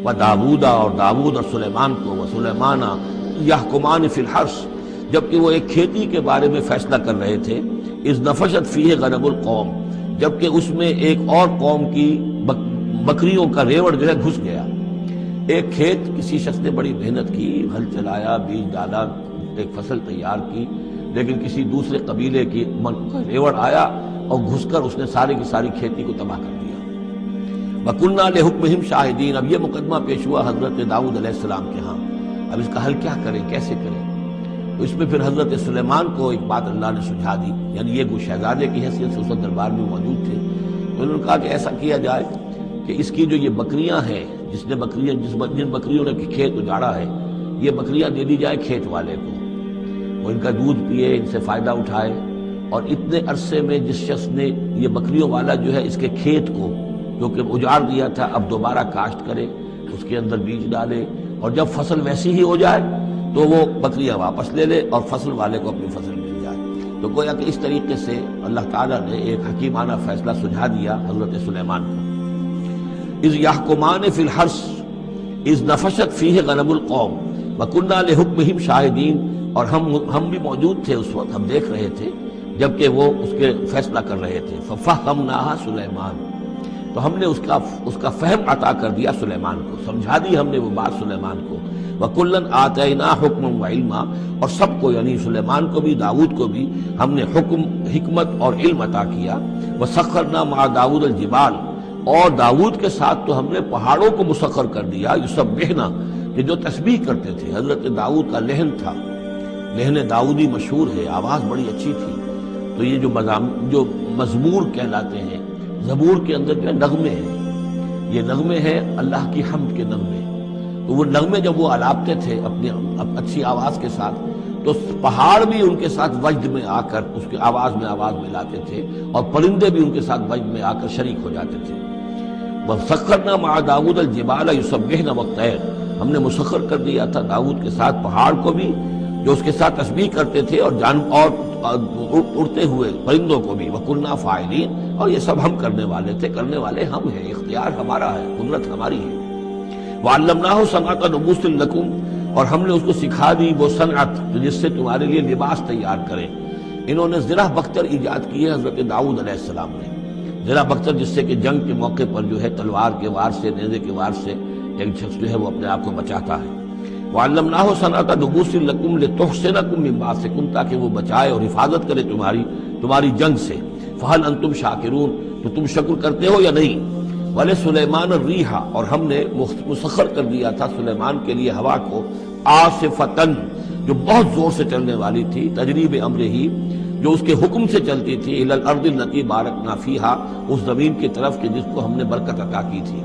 و داودا اور داود اور سلیمان کو و سلیمانا یحکمان فی الحرث جبکہ وہ ایک کھیتی کے بارے میں فیصلہ کر رہے تھے، اذ نفشت فیہ غنم القوم جبکہ اس میں ایک اور قوم کی بکریوں کا ریوڑ جو ہے گھس گیا۔ ایک کھیت کسی شخص نے بڑی محنت کی، ہل چلایا، بیج ڈالا، ایک فصل تیار کی، لیکن کسی دوسرے قبیلے کی ریوڑ آیا اور گھس کر اس نے ساری کی ساری کھیتی کو تباہ کر دیا۔ وَكُنَّا لِحُكْمِهِمْ شَاهِدِينَ اب یہ مقدمہ پیش ہوا حضرت داؤد علیہ السلام کے ہاں، اب اس کا حل کیا کریں، کیسے کریں؟ تو اس میں پھر حضرت سلیمان کو ایک بات اللہ نے سجھا دی، یعنی یہ شہزادے کی حیثیت سے اس دربار میں موجود تھے، تو انہوں نے کہا کہ ایسا کیا جائے کہ اس کی جو یہ بکریاں ہیں، جن بکریوں نے کھیت اجاڑا ہے، یہ بکریاں دے دی جائے کھیت والے کو، وہ ان کا دودھ پیے، ان سے فائدہ اٹھائے، اور اتنے عرصے میں جس شخص نے یہ بکریوں والا جو ہے اس کے کھیت کو جو کہ اجاڑ دیا تھا اب دوبارہ کاشت کرے، اس کے اندر بیج ڈالے، اور جب فصل ویسی ہی ہو جائے تو وہ بکریاں واپس لے لے اور فصل والے کو اپنی فصل مل جائے۔ تو گویا کہ اس طریقے سے اللہ تعالیٰ نے ایک حکیمانہ فیصلہ سجھا دیا حضرت سلیمان کو۔ اذ یحکمان فی الحرث اذ نفشت فیہ غنم القوم وکنا لحکمہم شاہدین اور ہم بھی موجود تھے اس وقت، ہم دیکھ رہے تھے جبکہ وہ اس کے فیصلہ کر رہے تھے۔ ففہمناہا سلیمان تو ہم نے اس کا فہم عطا کر دیا سلیمان کو، سمجھا دی ہم نے وہ بات سلیمان کو۔ وَكُلًّا آتَيْنَا حُكْمًا وَعِلْمًا اور سب کو یعنی سلیمان کو بھی داؤد کو بھی ہم نے حکم، حکمت اور علم عطا کیا۔ وَسَخَّرْنَا مَعَ داؤد الجبال اور داؤد کے ساتھ تو ہم نے پہاڑوں کو مسخر کر دیا، یسبحنا کہ جو تسبیح کرتے تھے۔ حضرت داؤد کا لہن تھا، لہن داؤدی مشہور ہے، آواز بڑی اچھی تھی، تو یہ جو مزمور کہلاتے ہیں، زبور کے اندر جو ہے نغمے ہیں، یہ نغمے ہیں اللہ کی حمد کے نغمے، تو وہ نغمے جب وہ الاپتے تھے اپنی اچھی آواز کے ساتھ تو پہاڑ بھی ان کے ساتھ وجد میں آ کر اس کی آواز میں آواز ملاتے تھے، اور پرندے بھی ان کے ساتھ وجد میں آ کر شریک ہو جاتے تھے۔ وَسَخَّرْنَا مَعَ داؤد الجبال يُسَبِّحْنَ وَالطَّيْرَ ہم نے مسخر کر دیا تھا داؤد کے ساتھ پہاڑ کو بھی جو اس کے ساتھ تسبیح کرتے تھے، اور اڑتے ہوئے پرندوں کو بھی۔ وَكُنَّا فَاعِلِينَ اور یہ سب ہم کرنے والے تھے، کرنے والے ہم ہیں، اختیار ہمارا ہے، قدرت ہماری ہے۔ وَعَلَّمْنَاهُ صَنْعَةَ لُبُوسٍ لَكُمْ اور ہم نے اس کو سکھا دی وہ صنعت جس سے تمہارے لیے لباس تیار کریں۔ انہوں نے زرہ بختر ایجاد کی ہے حضرت داؤد علیہ السلام نے، زرہ بختر جس سے کہ جنگ کے موقع پر جو ہے تلوار کے وار سے، نیزے کے وار سے ایک شخص جو ہے وہ اپنے آپ کو بچاتا ہے۔ وَعَلَّمْنَاهُ صَنْعَةَ لُبُوسٍ لَكُمْ لِتُحْصِنَكُم مِّن بَأْسِكُمْ تاکہ وہ بچائے اور حفاظت کرے تمہاری جنگ سے۔ فَهَلْ أَنْتُمْ شَاكِرُونَ تو تم شکر کرتے ہو یا نہیں؟ وَلِسُلَيْمَانَ الرِّيحَ اور ہم نے مسخر کر دیا تھا سلیمان کے لیے ہوا کو، عاصفۃً جو بہت زور سے چلنے والی تھی، تجری بِأَمْرِهِ جو اس کے حکم سے چلتی تھی، إِلَى الْأَرْضِ الَّتِي بَارَكْنَا فِيهَا اس زمین کی طرف کہ جس کو ہم نے برکت عطا کی تھی۔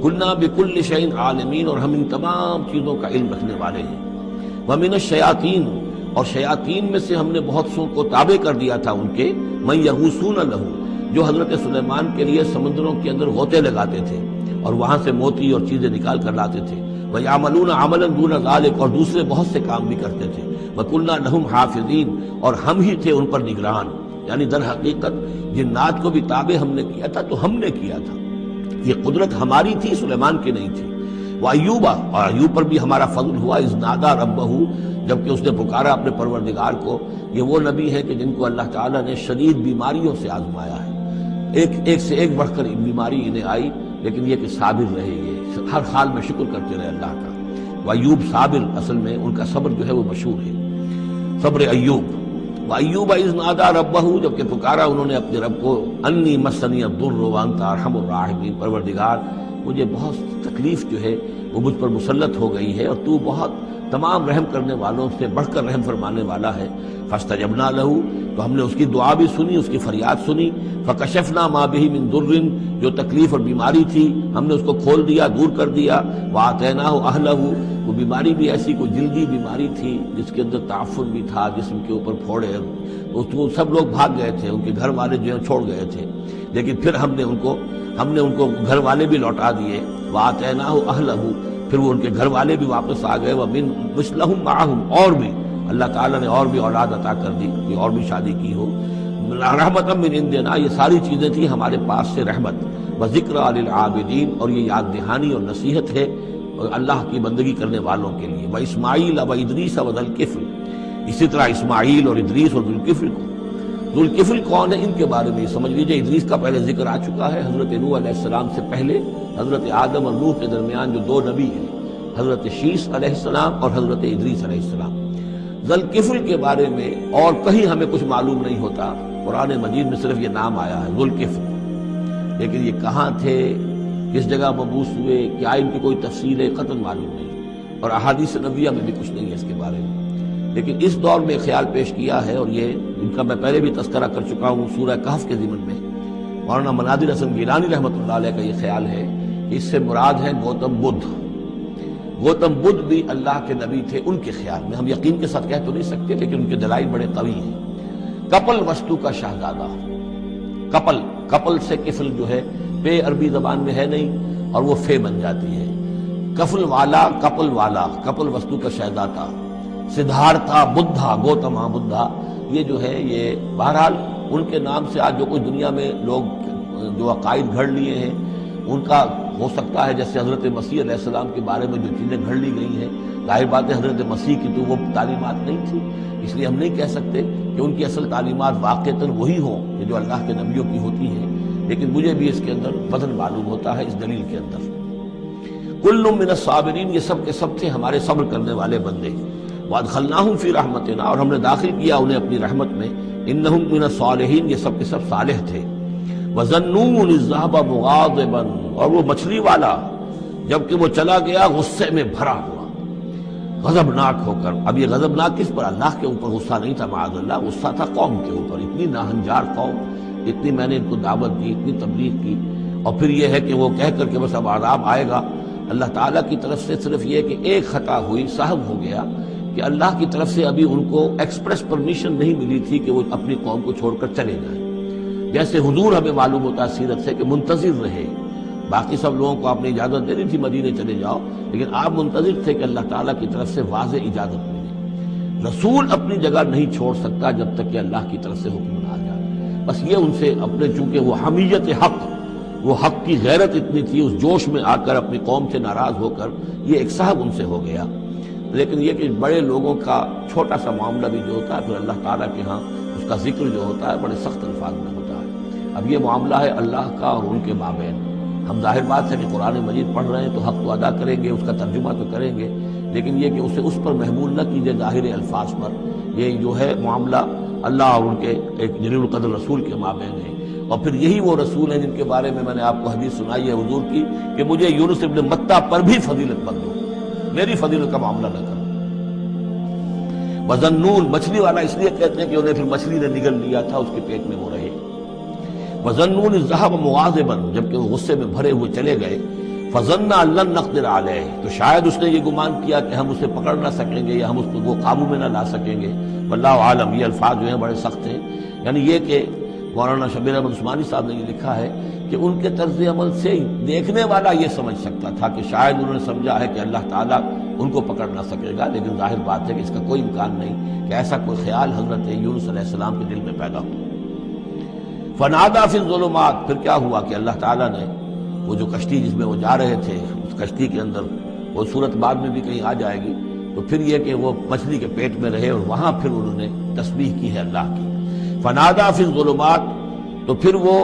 كُنَّا بِكُلِّ شَيْءٍ عَالِمِينَ اور ہم ان تمام چیزوں کا علم رکھنے والے ہیں۔ وَمِنَ الشَّيَاطِينِ اور شیاطین میں سے ہم نے بہت سو کو تابع کر دیا تھا ان کے، مَن يَغُوصُونَ لَهُ جو حضرت سلیمان کے لیے سمندروں کے اندر غوطے لگاتے تھے اور وہاں سے موتی اور چیزیں نکال کر لاتے تھے۔ وَيَعْمَلُونَ عَمَلًا دُونَ ذَلِكَ اور دوسرے بہت سے کام بھی کرتے تھے۔ وَكُنَّا لَهُمْ حَافِظِينَ اور ہم ہی تھے ان پر نگران، یعنی در حقیقت جنات کو بھی تابع ہم نے کیا تھا تو ہم نے کیا تھا، یہ قدرت ہماری تھی، سلیمان کی نہیں تھی۔ وَأَيُّوبَ اور ایوب پر بھی ہمارا فضل ہوا، اذ نادى ربه جبکہ اس نے پکارا اپنے پروردگار کو۔ یہ وہ نبی ہیں کہ جن کو اللہ تعالیٰ نے شدید بیماریوں سے آزمایا ہے، ایک سے ایک بڑھ کر بیماری انہیں آئی، لیکن یہ کہ صابر رہے، یہ ہر حال میں شکر کرتے رہے اللہ کا۔ وَأَيُّوب صابر، اصل میں ان کا صبر جو ہے وہ مشہور ہے، صبر ایوب۔ وَأَيُّوبَ اذ نادى ربه جبکہ پکارا انہوں نے اپنے رب کو، انی مسنی الضر وانت ارحم الراحمین پروردگار مجھے بہت تکلیف جو ہے وہ مجھ پر مسلط ہو گئی ہے اور تو بہت تمام رحم کرنے والوں سے بڑھ کر رحم فرمانے والا ہے۔ فاستجبنا له تو ہم نے اس کی دعا بھی سنی، اس کی فریاد سنی۔ فکشفنا ما به من ضر جو تکلیف اور بیماری تھی ہم نے اس کو کھول دیا، دور کر دیا۔ وآتیناہ اہلہ وہ بیماری بھی ایسی کوئی جلدی بیماری تھی جس کے اندر تعفن بھی تھا، جسم کے اوپر پھوڑے، تو سب لوگ بھاگ گئے تھے، ان کے گھر والے جو ہیں چھوڑ گئے تھے، لیکن پھر ہم نے ان کو گھر والے بھی لوٹا دیے۔ وآتیناہ اہلہ پھر وہ ان کے گھر والے بھی واپس آ گئے۔ ومن مثلہم معہم اور بھی اللہ تعالیٰ نے اور بھی اولاد عطا کر دی، کوئی اور بھی شادی کی ہو۔ رحمت من عندنا، یہ ساری چیزیں تھیں ہمارے پاس سے رحمت، وذکریٰ للعابدین، اور یہ یاد دہانی اور نصیحت ہے اللہ کی بندگی کرنے والوں کے لیے، واسماعیل وادریس وذوالکفل، اسی طرح اسماعیل اور ادریس اور ذوالکفل کو۔ ذوالکفل کون ہے ان کے بارے میں سمجھ لیجیے، ادریس کا پہلے ذکر آ چکا ہے، حضرت نوح علیہ السلام سے پہلے حضرت آدم اور نوح کے درمیان جو دو نبی ہیں، حضرت شیس علیہ السلام اور حضرت ادریس علیہ السلام۔ ذوالکفل کے بارے میں اور کہیں ہمیں کچھ معلوم نہیں ہوتا، قرآن مجید میں صرف یہ نام آیا ہے ذوالکفل، لیکن یہ کہاں تھے، کس جگہ مبعوث ہوئے، کیا ان کی کوئی تفصیل ہے، قطعاً معلوم نہیں، اور احادیث نبویہ میں بھی کچھ نہیں ہے اس کے بارے میں۔ لیکن اس دور میں خیال پیش کیا ہے، اور یہ ان کا میں پہلے بھی تذکرہ کر چکا ہوں سورہ کہف کے ضمن میں، مولانا مناظر حسن گیلانی رحمۃ اللہ علیہ کا یہ خیال ہے کہ اس سے مراد ہے گوتم بدھ۔ گوتم بدھ بھی اللہ کے نبی تھے ان کے خیال میں، ہم یقین کے ساتھ کہہ تو نہیں سکتے، لیکن ان کے دلائل بڑے قوی ہیں۔ کپل وستو کا شہزادہ، کپل سے کفل جو ہے پے عربی زبان میں ہے نہیں، اور وہ فے بن جاتی ہے، کفل والا، کپل وستو کا شہزادہ، سدھارتھا بدھا، گوتما بدھا، یہ جو ہے یہ بہرحال ان کے نام سے آج جو کچھ دنیا میں لوگ جو عقائد گھڑ لیے ہیں ان کا ہو سکتا ہے، جیسے حضرت مسیح علیہ السلام کے بارے میں جو چیزیں گھڑ لی گئی ہیں، ظاہر بات ہے حضرت مسیح کی تو وہ تعلیمات نہیں تھی، اس لیے ہم نہیں کہہ سکتے کہ ان کی اصل تعلیمات واقعتاً وہی ہوں جو اللہ کے نبیوں کی ہوتی ہیں، لیکن مجھے بھی اس کے اندر وزن معلوم ہوتا ہے اس دلیل کے اندر۔ کل من الصابرین، یہ سب کے سب تھے ہمارے صبر کرنے والے بندے، وادخلناہم فی رحمتنا، اور ہم نے داخل کیا انہیں اپنی رحمت میں، انہم من الصالحین، یہ سب کے سب صالح تھے۔ وظنون اذ ذهب مغاضبا، اور وہ مچھلی والا جبکہ وہ چلا گیا غصے میں بھرا ہوا، غضبناک ہو کر۔ اب یہ غضبناک کس پر؟ اللہ کے اوپر غصہ نہیں تھا معاذ اللہ، غصہ تھا قوم کے اوپر، اتنی ناہنجار قوم، اتنی میں نے ان کو دعوت دی، اتنی تبلیغ کی، اور پھر یہ ہے کہ وہ کہہ کر کے بس اب عذاب آئے گا۔ اللہ تعالیٰ کی طرف سے صرف یہ کہ ایک خطا ہوئی، سہو ہو گیا کہ اللہ کی طرف سے ابھی ان کو ایکسپریس پرمیشن نہیں ملی تھی کہ وہ اپنی قوم کو چھوڑ کر چلے جائیں، جیسے حضور ہمیں معلوم ہوتا ہے سیرت سے کہ منتظر رہے، باقی سب لوگوں کو آپ نے اجازت دے دی تھی مدینے چلے جاؤ، لیکن آپ منتظر تھے کہ اللہ تعالیٰ کی طرف سے واضح اجازت ملے۔ رسول اپنی جگہ نہیں چھوڑ سکتا جب تک کہ اللہ کی طرف سے حکم نہ آ جائے، بس یہ ان سے اپنے، چونکہ وہ حمیت حق، وہ حق کی غیرت اتنی تھی، اس جوش میں آ کر اپنی قوم سے ناراض ہو کر یہ ایک سہو ان سے ہو گیا۔ لیکن یہ کہ بڑے لوگوں کا چھوٹا سا معاملہ بھی جو ہوتا ہے پھر اللہ تعالیٰ کے ہاں اس کا ذکر جو ہوتا ہے بڑے سخت الفاظ میں ہوتا ہے۔ اب یہ معاملہ ہے اللہ کا اور ان کے مابین، ہم ظاہر بات ہے کہ قرآن مجید پڑھ رہے ہیں تو حق تو ادا کریں گے، اس کا ترجمہ تو کریں گے، لیکن یہ کہ اسے اس پر محمول نہ کیجیے ظاہر الفاظ پر، یہ جو ہے معاملہ اللہ اور ان کے ایک جلیل القدر رسول کے مابین ہے، اور پھر یہی وہ رسول ہیں جن کے بارے میں نے آپ کو حدیث سنائی ہے حضور کی کہ مجھے یونس ابن متہ پر بھی فضیلت مت دو، میری فضیلت کا معاملہ نہ کرو۔ وظنون، مچھلی والا اس لیے کہتے ہیں کہ انہیں پھر مچھلی نے نگل لیا تھا، اس کے پیٹ میں وہ رہے۔ وظنون اذ ذهب مغاضبا، جبکہ وہ غصے میں بھرے ہوئے چلے گئے، فظن ان لن نقدر علیہ، تو شاید اس نے یہ گمان کیا کہ ہم اسے پکڑ نہ سکیں گے یا ہم اس کو وہ قابو میں نہ لا سکیں گے۔ واللہ عالم، یہ الفاظ جو ہیں بڑے سخت ہیں، یعنی یہ کہ مولانا شبیر احمد عثمانی صاحب نے یہ لکھا ہے کہ ان کے طرز عمل سے دیکھنے والا یہ سمجھ سکتا تھا کہ شاید انہوں نے سمجھا ہے کہ اللہ تعالیٰ ان کو پکڑ نہ سکے گا، لیکن ظاہر بات ہے کہ اس کا کوئی امکان نہیں کہ ایسا کوئی خیال حضرت یونس علیہ السلام کے دل میں پیدا ہو۔ فنادا فی الظلمات، پھر کیا ہوا کہ اللہ تعالیٰ نے وہ جو کشتی جس میں وہ جا رہے تھے، اس کشتی کے اندر وہ صورت بعد میں بھی کہیں آ جائے گی، تو پھر یہ کہ وہ مچھلی کے پیٹ میں رہے اور وہاں پھر انہوں نے تسبیح کی ہے اللہ کی۔ فنادا فی الظلمات، تو پھر وہ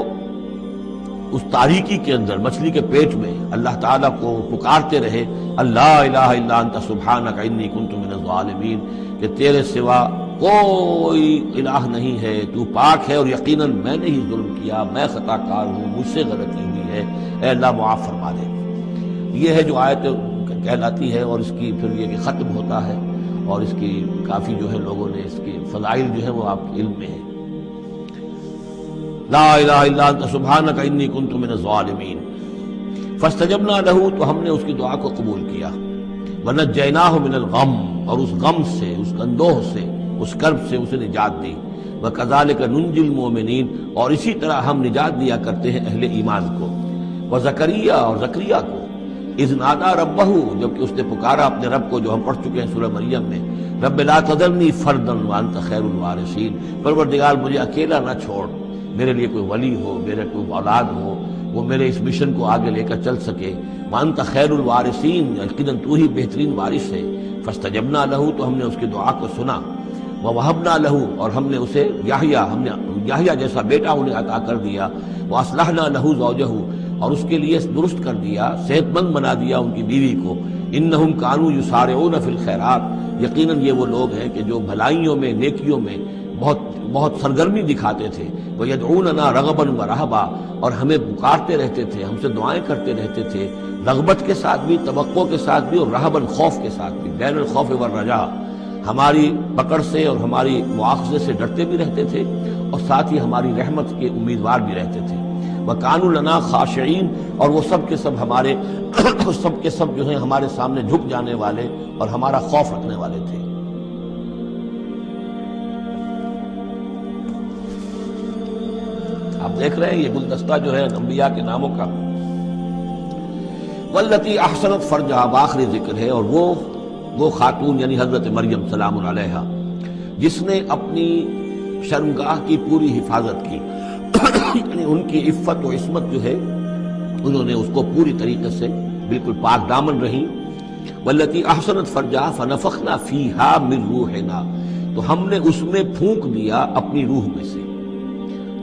اس تاریکی کے اندر مچھلی کے پیٹ میں اللہ تعالیٰ کو پکارتے رہے، اللہ الہ الا انت سبحانک انی کنت من الظالمین، کہ تیرے سوا کوئی الہ نہیں ہے، تو پاک ہے اور یقیناً میں نے ہی ظلم کیا، میں خطا کار ہوں، مجھ سے غلطی ہوئی ہے، اے اللہ معاف فرما دے۔ یہ ہے جو آیت کہلاتی ہے، اور اس کی پھر یہ کہ ختم ہوتا ہے، اور اس کی کافی جو ہے لوگوں نے اس کے فضائل جو ہے وہ آپ کے علم میں ہے۔ لا الہ الا انت سبحانک انی کنت من الظالمین، فاستجبنا لہ، تو ہم نے اس کی دعا کو قبول کیا، ونجیناہ من الغم، اور اس غم سے، اس اندوہ سے، اس کرب سے اسے نجات دی، وکذالک ننجی المؤمنین، اور اسی طرح ہم نجات دیا کرتے ہیں اہل ایمان کو، وزکریا، اور زکریا کو، اذ نادا ربہ، جبکہ اس نے پکارا اپنے رب کو، جو ہم پڑھ چکے ہیں سورہ مریم میں، رب لا تذرنی فردا وانت خیر الوارثین، پروردگار مجھے اکیلا نہ چھوڑ، میرے لیے کوئی ولی ہو، میرے کوئی اولاد ہو، وہ میرے اس مشن کو آگے لے کر چل سکے۔ وانت خیر الوارثین، یقیناً تو ہی بہترین وارث ہے۔ فاستجبنا لہ، تو ہم نے اس کی دعا کو سنا، ووہبنا لہ، اور ہم نے اسے یحییٰ، ہم نے یحییٰ جیسا بیٹا انہیں عطا کر دیا، واصلحنا لہ زوجہ، اور اس کے لیے درست کر دیا، صحت مند بنا دیا ان کی بیوی کو۔ انہم کانوا یسارعون فی الخیرات، یقیناً یہ وہ لوگ ہیں کہ جو بھلائیوں میں، نیکیوں میں بہت سرگرمی دکھاتے تھے۔ وَيَدْعُونَنَا رَغَبًا وَرَهْبًا، اور ہمیں پکارتے رہتے تھے، ہم سے دعائیں کرتے رہتے تھے، رغبت کے ساتھ بھی، توقع کے ساتھ بھی، اور رہباً، خوف کے ساتھ بھی، بین الخوف والرجاء، ہماری پکڑ سے اور ہماری مواخذے سے ڈرتے بھی رہتے تھے، اور ساتھ ہی ہماری رحمت کے امیدوار بھی رہتے تھے۔ وَكَانُوا لَنَا خَاشِعِينَ، اور وہ سب کے سب ہمارے سب کے سب جو ہیں ہمارے سامنے جھک جانے والے اور ہمارا خوف رکھنے والے تھے۔ آپ دیکھ رہے ہیں یہ گلدستہ جو ہے انبیاء کے ناموں کا۔ واللتی احسنت فرجہا، آخری ذکر ہے، اور وہ خاتون یعنی حضرت مریم سلام علیہا جس نے اپنی شرمگاہ کی پوری حفاظت کی، یعنی ان کی عفت و عصمت جو ہے انہوں نے اس کو پوری طریقے سے بالکل پاک دامن رہی۔ واللتی احسنت فرجہا فنفخنا فیہا من روحنا، تو ہم نے اس میں پھونک دیا اپنی روح میں سے۔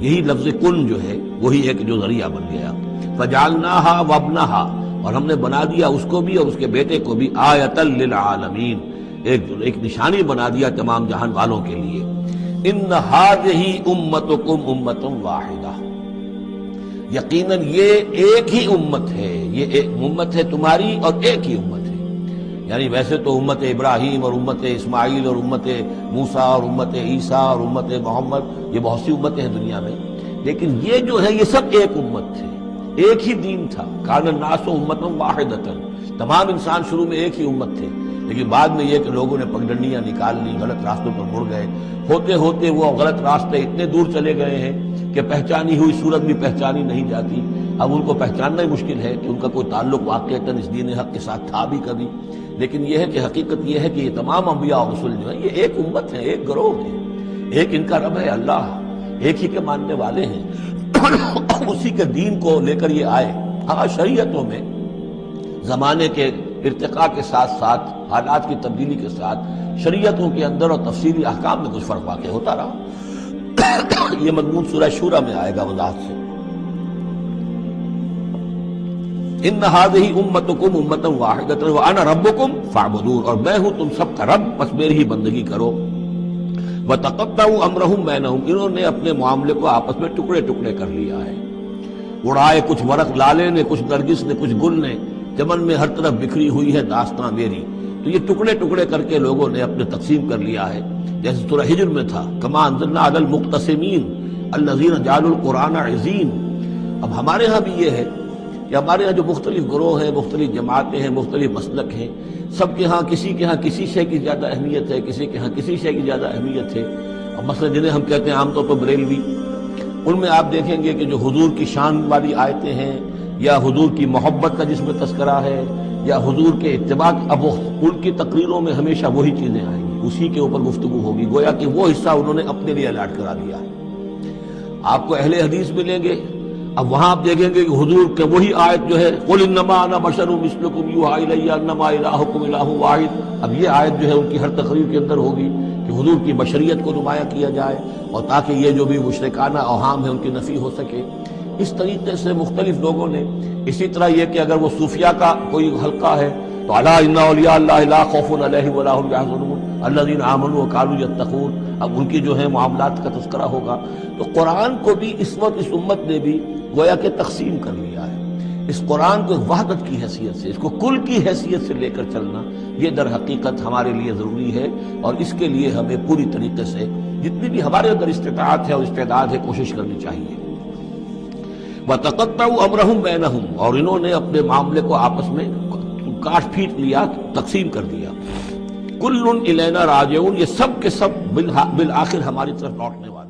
یہی لفظ کن جو ہے وہی ایک جو ذریعہ بن گیا۔ فجعلناہا وابنہا، اور ہم نے بنا دیا اس کو بھی اور اس کے بیٹے کو بھی آیۃ للعالمین، ایک نشانی بنا دیا تمام جہان والوں کے لیے۔ ان ہذہ امتکم امۃ واحدہ، یقیناً یہ ایک ہی امت ہے، یہ ایک امت ہے تمہاری اور ایک ہی امت ہے۔ یعنی ویسے تو امت ابراہیم اور امت اسماعیل اور امت موسیٰ اور امت عیسیٰ اور امت محمد، یہ بہت سی امتیں ہیں دنیا میں، لیکن یہ جو ہے یہ سب ایک امت تھے، ایک ہی دین تھا۔ کان الناس امۃ واحدۃ، تمام انسان شروع میں ایک ہی امت تھے، لیکن بعد میں یہ کہ لوگوں نے پگڈنڈیاں نکال لی، غلط راستوں پر مڑ گئے، ہوتے ہوتے وہ غلط راستے اتنے دور چلے گئے ہیں کہ پہچانی ہوئی صورت بھی پہچانی نہیں جاتی۔ اب ان کو پہچاننا ہی مشکل ہے کہ ان کا کوئی تعلق واقعتاً اس دین حق کے ساتھ تھا بھی کبھی۔ لیکن یہ ہے کہ حقیقت یہ ہے کہ یہ تمام انبیاء اور رسول جو ہیں یہ ایک امت ہے، ایک گروہ ہے، ایک ان کا رب ہے اللہ، ایک ہی کے ماننے والے ہیں، اسی کے دین کو لے کر یہ آئے۔ ہاں شریعتوں میں زمانے کے ارتقاء کے ساتھ ساتھ، حالات کی تبدیلی کے ساتھ، شریعتوں کے اندر اور تفصیلی احکام میں کچھ فرق واقع ہوتا رہا۔ یہ مضمون سورہ شورى میں آئے گا وضاحت سے۔ ان ہذہ امتکم امۃ واحدۃ وانا ربکم فاعبدون، اور میں ہوں تم سب کا رب، بس میری ہی بندگی کرو۔ وتقطعوا امرهم بینہم، انہوں نے اپنے معاملے کو آپس میں ٹکڑے ٹکڑے کر لیا ہے، اڑائے کچھ ورق لالے نے، کچھ نرگس نے، کچھ گل نے، چمن میں ہر طرف بکھری ہوئی ہے داستاں میری۔ تو یہ ٹکڑے ٹکڑے کر کے لوگوں نے اپنے تقسیم کر لیا ہے، جیسے سورہ ہجر میں تھا، کما انزلنا علی المقتسمین الذین جعلوا القرآن عضین۔ اب ہمارے ہاں بھی یہ ہے کہ ہمارے ہاں جو مختلف گروہ ہیں، مختلف جماعتیں ہیں، مختلف مسلک ہیں، سب کے ہاں کسی شے کی زیادہ اہمیت ہے، کسی کے ہاں کسی شے کی زیادہ اہمیت ہے۔ اب مثلا جنہیں ہم کہتے ہیں عام طور پر بریلوی، ان میں آپ دیکھیں گے کہ جو حضور کی شان والی آیتیں ہیں، یا حضور کی محبت کا جس میں تذکرہ ہے، یا حضور کے اتباع، اب ان کی تقریروں میں ہمیشہ وہی چیزیں آئیں گی، اسی کے اوپر گفتگو ہوگی، گویا کہ وہ حصہ انہوں نے اپنے لیے الاٹ کرا دیا ہے۔ آپ کو اہل حدیث ملیں گے، اب وہاں آپ دیکھیں گے کہ حضور کے وہی آیت جو ہے قل انما انا بشر مثلکم یوحی الی انما الہکم الہ واحد، اب یہ آیت جو ہے ان کی ہر تقریر کے اندر ہوگی کہ حضور کی بشریت کو نمایاں کیا جائے، اور تاکہ یہ جو بھی مشرکانہ اوہام ہے ان کی نفی ہو سکے۔ اس طریقے سے مختلف لوگوں نے، اسی طرح یہ کہ اگر وہ صوفیہ کا کوئی حلقہ ہے تو الا ان اولیاء اللہ لا خوف علیہم ولا هم يحزنون الذین آمنوا وكانوا يتقون، اب ان کی جو ہے معاملات کا تذکرہ ہوگا۔ تو قرآن کو بھی اس وقت اس امت نے بھی گویا کہ تقسیم کر لیا ہے۔ اس قرآن کو وحدت کی حیثیت سے، اس کو کل کی حیثیت سے لے کر چلنا، یہ در حقیقت ہمارے لیے ضروری ہے، اور اس کے لیے ہمیں پوری طریقے سے جتنی بھی ہمارے اندر استطاعت ہے اور استعداد ہے کوشش کرنی چاہیے۔ وَتَقَطَّعُوا أَمْرَهُمْ بَيْنَهُمْ، اور انہوں نے اپنے معاملے کو آپس میں کاٹ پھینٹ لیا، تقسیم کر دیا۔ کُلٌّ إِلَيْنَا رَاجِعُونَ، یہ سب کے سب بالآخر ہماری طرف لوٹنے والے۔